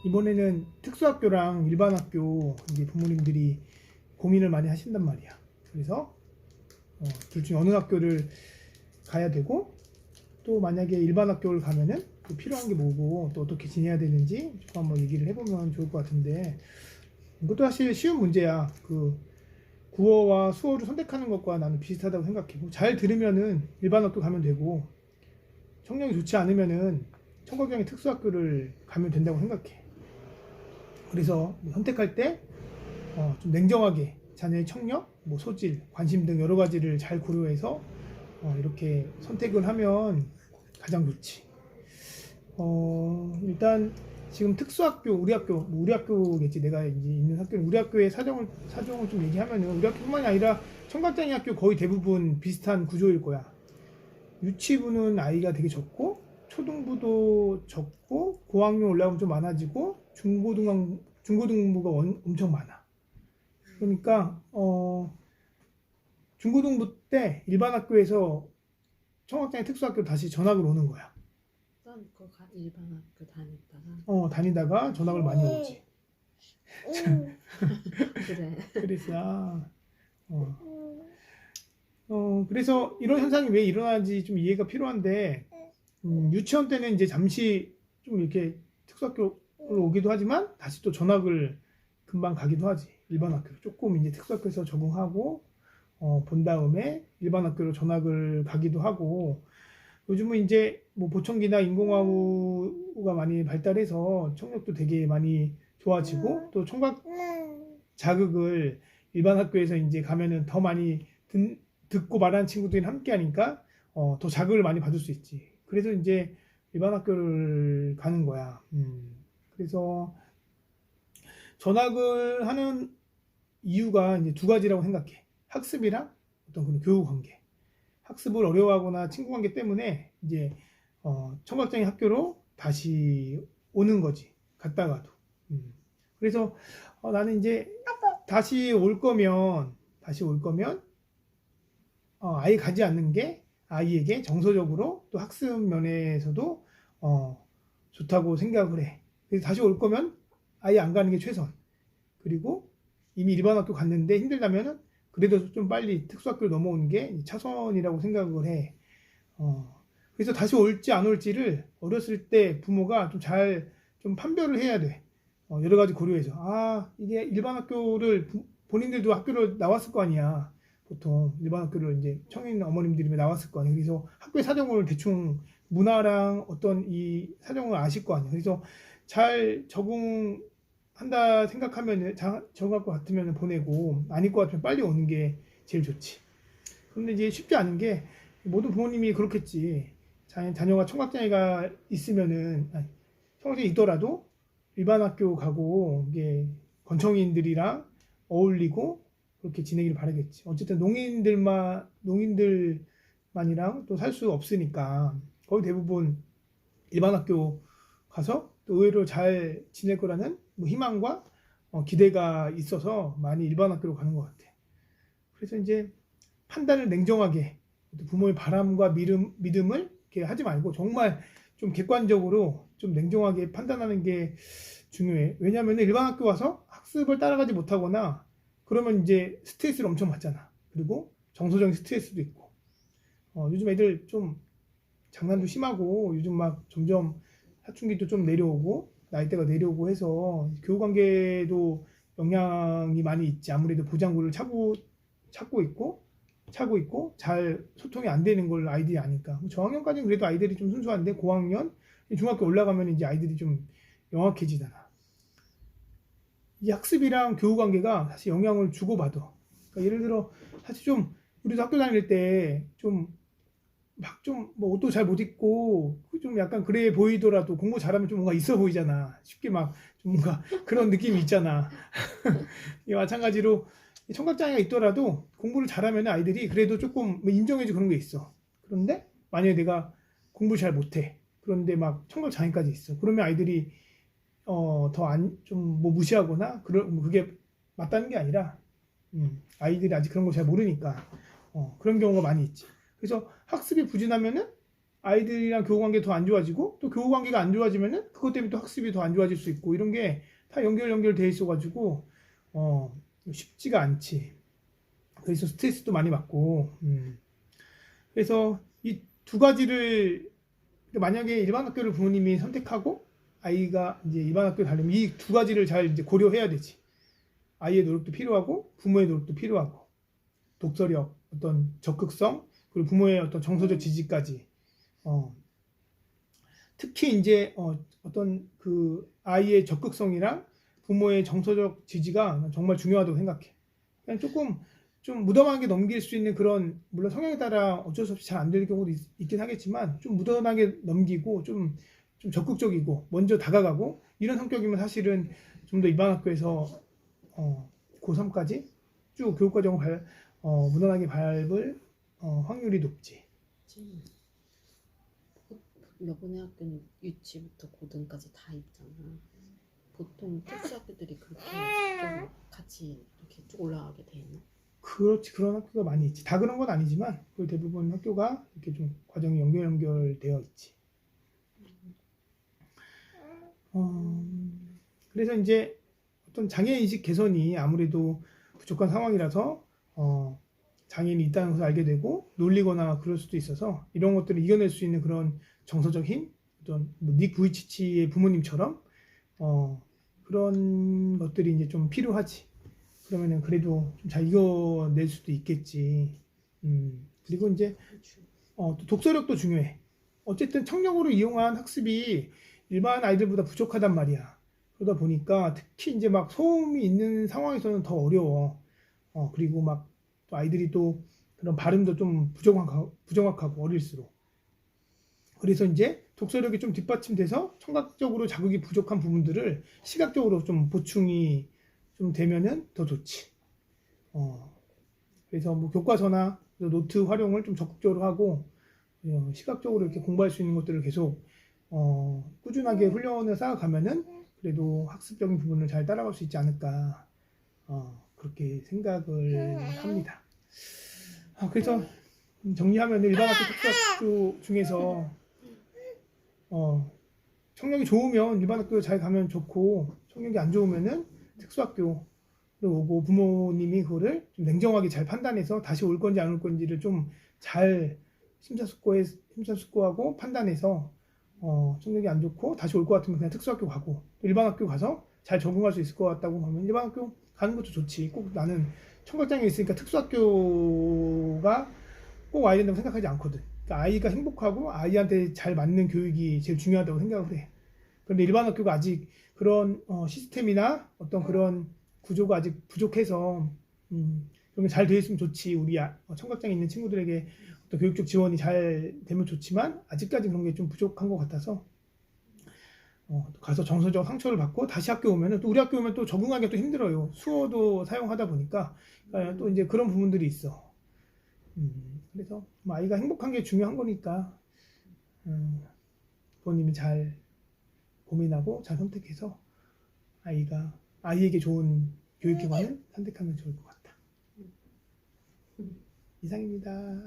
이번에는 특수학교랑 일반 학교 이제 부모님들이 고민을 많이 하신단 말이야. 그래서 둘 중에 어느 학교를 가야 되고, 또 만약에 일반 학교를 가면은 또 필요한 게 뭐고 또 어떻게 지내야 되는지 조금 한번 얘기를 해보면 좋을 것 같은데, 이것도 사실 쉬운 문제야. 그 국어와 수어를 선택하는 것과 나는 비슷하다고 생각해. 잘 들으면은 일반 학교 가면 되고, 청력이 좋지 않으면은 청각장애 특수학교를 가면 된다고 생각해. 그래서 선택할 때 좀 냉정하게 자녀의 청력, 소질, 관심 등 여러 가지를 잘 고려해서 이렇게 선택을 하면 가장 좋지. 일단 지금 특수학교, 우리 학교겠지. 내가 이제 있는 학교는 우리 학교의 사정을 좀 얘기하면은, 우리 학교뿐만이 아니라 청각장애 학교 거의 대부분 비슷한 구조일 거야. 유치부는 아이가 되게 적고, 초등부도 적고, 고학년 올라가면 좀 많아지고, 중고등부가 엄청 많아. 그러니까 중고등부 때 일반 학교에서 청각장애 특수학교 다시 전학을 오는 거야. 난 그 일반 학교 다녔다가 다니다가 전학을 많이 오지. 그래. 그래서 그래서 이런 현상이 왜 일어나는지 좀 이해가 필요한데, 유치원 때는 이제 잠시 좀 이렇게 특수학교를 오기도 하지만 다시 또 전학을 금방 가기도 하지. 일반 학교로 조금 이제 특수학교에서 적응하고 본 다음에 일반 학교로 전학을 가기도 하고, 요즘은 이제 보청기나 인공화우가 많이 발달해서 청력도 되게 많이 좋아지고, 또 청각 자극을 일반 학교에서 이제 가면은 더 많이 듣고 말하는 친구들이 함께 하니까 더 자극을 많이 받을 수 있지. 그래서 이제 일반 학교를 가는 거야. 그래서 전학을 하는 이유가 이제 두 가지라고 생각해. 학습이랑 어떤 그런 교육 관계. 학습을 어려워하거나 친구 관계 때문에 이제 청각장애 학교로 다시 오는 거지. 갔다가도. 그래서 나는 이제 다시 올 거면 아예 가지 않는 게 아이에게 정서적으로 또 학습 면에서도 좋다고 생각을 해. 그래서 다시 올 거면 아예 안 가는 게 최선. 그리고 이미 일반 학교 갔는데 힘들다면은 그래도 좀 빨리 특수학교로 넘어오는 게 차선이라고 생각을 해. 그래서 다시 올지 안 올지를 어렸을 때 부모가 좀 잘 좀 판별을 해야 돼. 여러 가지 고려해서. 이게 일반 학교를 본인들도 학교를 나왔을 거 아니야. 보통 일반 학교를 이제 청인 어머님들이 나왔을 거 아니야. 그래서 학교의 사정을 대충 문화랑 어떤 이 사정을 아실 거 아니야. 그래서 잘 적응한다 생각하면 적응할 것 같으면 보내고, 아닐 것 같으면 빨리 오는 게 제일 좋지. 그런데 이제 쉽지 않은 게, 모든 부모님이 그렇겠지. 자녀가 청각장애가 있으면은, 청각장애 있더라도 일반 학교 가고 이게 건청인들이랑 어울리고 그렇게 지내기를 바라겠지. 어쨌든 농인들만이랑 또 살 수 없으니까 거의 대부분 일반 학교 가서 또 의외로 잘 지낼 거라는 희망과 기대가 있어서 많이 일반 학교로 가는 것 같아. 그래서 이제 판단을 냉정하게, 부모의 바람과 믿음을 이렇게 하지 말고 정말 좀 객관적으로 좀 냉정하게 판단하는 게 중요해. 왜냐하면 일반 학교 와서 학습을 따라가지 못하거나 그러면 이제 스트레스를 엄청 받잖아. 그리고 정서적인 스트레스도 있고. 요즘 애들 좀 장난도 심하고, 요즘 막 점점 사춘기도 좀 내려오고 나이대가 내려오고 해서 교우관계도 영향이 많이 있지. 아무래도 보장구를 차고 있고 잘 소통이 안 되는 걸 아이들이 아니까. 저학년까지는 그래도 아이들이 좀 순수한데, 고학년, 중학교 올라가면 이제 아이들이 좀 영악해지잖아. 이 학습이랑 교우 관계가 사실 영향을 주고받아. 그러니까 예를 들어, 사실 좀 우리도 학교 다닐 때 좀 옷도 잘 못 입고 좀 약간 그래 보이더라도 공부 잘하면 좀 뭔가 있어 보이잖아. 쉽게 막 좀 뭔가 그런 느낌이 있잖아. 마찬가지로 청각장애가 있더라도 공부를 잘하면 아이들이 그래도 조금 인정해주고 그런 게 있어. 그런데 만약에 내가 공부 잘 못해. 그런데 막 청각장애까지 있어. 그러면 아이들이 좀 무시하거나 그게 맞다는 게 아니라, 아이들이 아직 그런 걸 잘 모르니까 그런 경우가 많이 있지. 그래서 학습이 부진하면은 아이들이랑 교우 관계 더 안 좋아지고 또 교우 관계가 안 좋아지면은 그것 때문에 또 학습이 더 안 좋아질 수 있고 이런 게 다 연결돼 있어가지고 쉽지가 않지. 그래서 스트레스도 많이 받고. 그래서 이 두 가지를 만약에 일반 학교를 부모님이 선택하고 아이가 이제 일반 학교에 가려면 이 두 가지를 잘 이제 고려해야 되지. 아이의 노력도 필요하고 부모의 노력도 필요하고 독서력, 어떤 적극성 그리고 부모의 어떤 정서적 지지까지. 특히 이제 어떤 그 아이의 적극성이랑 부모의 정서적 지지가 정말 중요하다고 생각해. 그냥 조금 좀 무던하게 넘길 수 있는 그런 물론 성향에 따라 어쩔 수 없이 잘 안 될 경우도 있긴 하겠지만 좀 무던하게 넘기고 좀 적극적이고 먼저 다가가고 이런 성격이면 사실은 좀 더 일반 학교에서 고3까지 쭉 교육과정을 무난하게 밟을 확률이 높지. 그치. 너네 학교는 유치부터 고등까지 다 있잖아. 보통 특수학교들이 그렇게 좀 같이 이렇게 쭉 올라가게 돼 있나? 그렇지, 그런 학교가 많이 있지. 다 그런 건 아니지만 그 대부분 학교가 이렇게 좀 과정이 연결되어 있지. 그래서 이제 어떤 장애인식 개선이 아무래도 부족한 상황이라서 장애인이 있다는 것을 알게 되고 놀리거나 그럴 수도 있어서 이런 것들을 이겨낼 수 있는 그런 정서적 힘, 어떤 닉 부이치치의 부모님처럼 그런 것들이 이제 좀 필요하지. 그러면은 그래도 좀 잘 이겨낼 수도 있겠지. 그리고 이제 또 독서력도 중요해. 어쨌든 청력으로 이용한 학습이 일반 아이들보다 부족하단 말이야. 그러다 보니까 특히 이제 막 소음이 있는 상황에서는 더 어려워. 그리고 막 또 아이들이 또 그런 발음도 좀 부정확하고 어릴수록. 그래서 이제 독서력이 좀 뒷받침돼서 청각적으로 자극이 부족한 부분들을 시각적으로 좀 보충이 좀 되면은 더 좋지. 그래서 뭐 교과서나 노트 활용을 좀 적극적으로 하고 시각적으로 이렇게 공부할 수 있는 것들을 계속 꾸준하게 훈련을 쌓아가면은 그래도 학습적인 부분을 잘 따라갈 수 있지 않을까 그렇게 생각을 합니다. 그래서 정리하면 일반 학교 특수학교 중에서 청력이 좋으면 일반 학교 잘 가면 좋고 청력이 안 좋으면은 특수학교로 오고 부모님이 그거를 좀 냉정하게 잘 판단해서 다시 올 건지 안 올 건지를 좀 잘 심사숙고하고 판단해서 청력이 안 좋고 다시 올 것 같으면 그냥 특수학교 가고 일반 학교 가서 잘 적응할 수 있을 것 같다고 하면 일반 학교 가는 것도 좋지. 꼭 나는 청각장애 있으니까 특수학교가 꼭 와야 된다고 생각하지 않거든. 그러니까 아이가 행복하고 아이한테 잘 맞는 교육이 제일 중요하다고 생각을 해. 그런데 일반 학교가 아직 그런 시스템이나 어떤 그런 구조가 아직 부족해서 그런 게 잘 되어 있으면 좋지. 우리 청각장애 있는 친구들에게 어떤 교육적 지원이 잘 되면 좋지만 아직까지 그런 게 좀 부족한 것 같아서 가서 정서적 상처를 받고 다시 학교 오면은 또 우리 학교 오면 또 적응하기가 또 힘들어요. 수어도 사용하다 보니까 또 이제 그런 부분들이 있어. 그래서 뭐 아이가 행복한 게 중요한 거니까 부모님이 잘 고민하고 잘 선택해서 아이에게 좋은 교육기관을 선택하면 좋을 것 같다. 이상입니다.